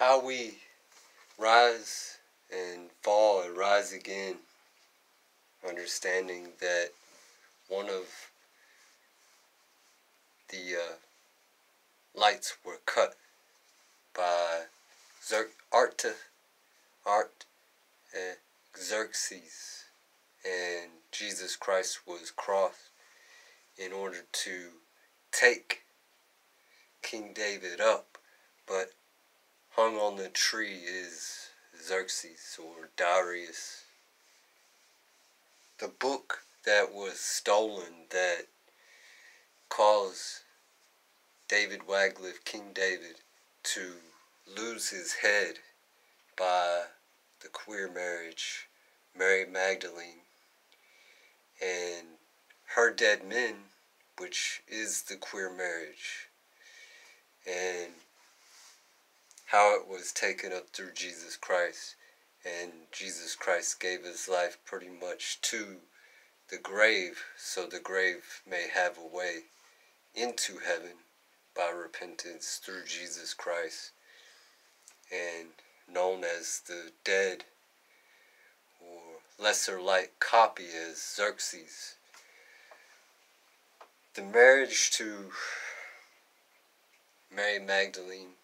how we rise and fall and rise again, understanding that one of the lights were cut by Xerxes, and Jesus Christ was crossed in order to take King David up, but hung on the tree is Xerxes or Darius. The book that was stolen that caused David Waglif, King David, to lose his head by the queer marriage, Mary Magdalene, and her dead men, which is the queer marriage, and how it was taken up through Jesus Christ, and Jesus Christ gave his life pretty much to the grave, so the grave may have a way into heaven by repentance through Jesus Christ, and known as the dead or lesser light copy as Xerxes. The marriage to Mary Magdalene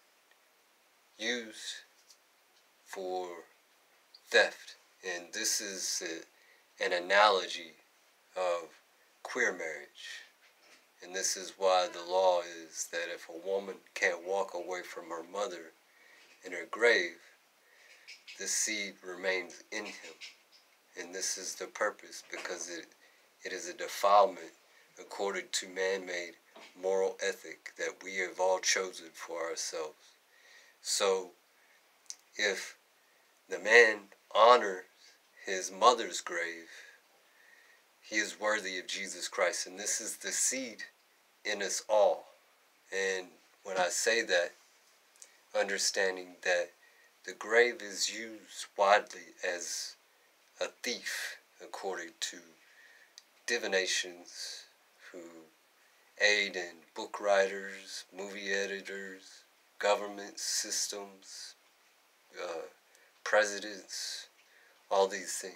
used for theft, and this is an analogy of queer marriage. And this is why the law is that if a woman can't walk away from her mother in her grave, the seed remains in him. And this is the purpose, because it is a defilement according to man-made moral ethic that we have all chosen for ourselves. So, if the man honors his mother's grave, he is worthy of Jesus Christ. And this is the seed in us all. And when I say that, understanding that the grave is used widely as a thief, according to divinations who aid in book writers, movie editors, government systems, presidents, all these things.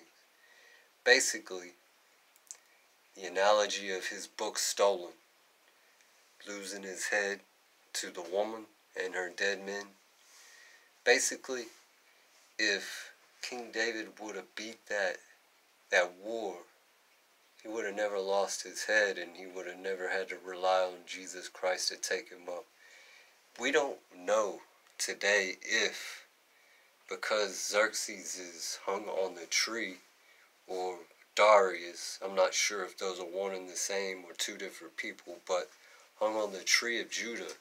Basically, the analogy of his book stolen, losing his head to the woman and her dead men. Basically, if King David would have beat that war, he would have never lost his head, and he would have never had to rely on Jesus Christ to take him up. We don't know today if, because Xerxes is hung on the tree, or Darius, I'm not sure if those are one and the same or two different people, but hung on the tree of Judah,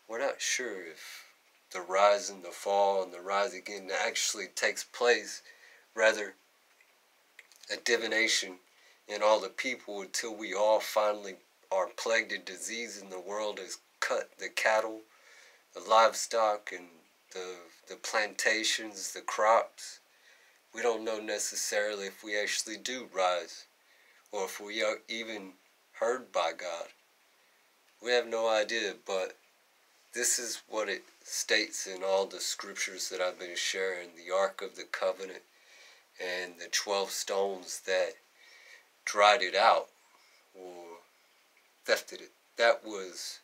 we're not sure if the rise and the fall and the rise again actually takes place, rather a divination in all the people, until we all finally are plagued in disease and the world has cut the cattle, the livestock, and the plantations, the crops. We don't know necessarily if we actually do rise, or if we are even heard by God. We have no idea, but this is what it states in all the scriptures that I've been sharing. The Ark of the Covenant and the 12 stones that dried it out or thefted it. That was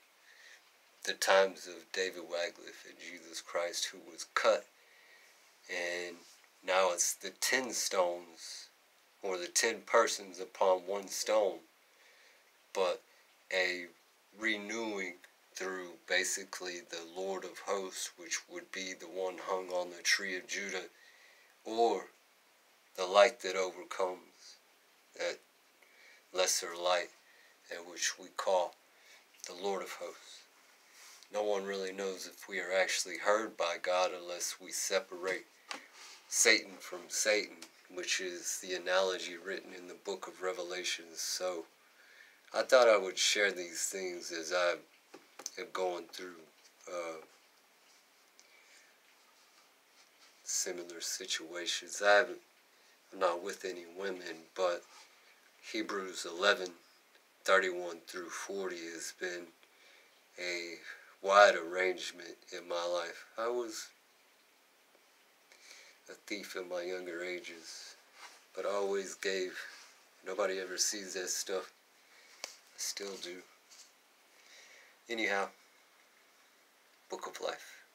the times of David Waglif and Jesus Christ, who was cut, and now it's the 10 stones, or the 10 persons upon one stone, but a renewing through basically the Lord of hosts, which would be the one hung on the tree of Judah, or the light that overcomes, that lesser light, at which we call the Lord of hosts. No one really knows if we are actually heard by God unless we separate Satan from Satan, which is the analogy written in the book of Revelations. So I thought I would share these things as I am going through similar situations. I'm not with any women, but Hebrews 11:31 through 40 has been a wide arrangement in my life. I was a thief in my younger ages, but I always gave. Nobody ever sees that stuff. I still do. Anyhow, Book of Life.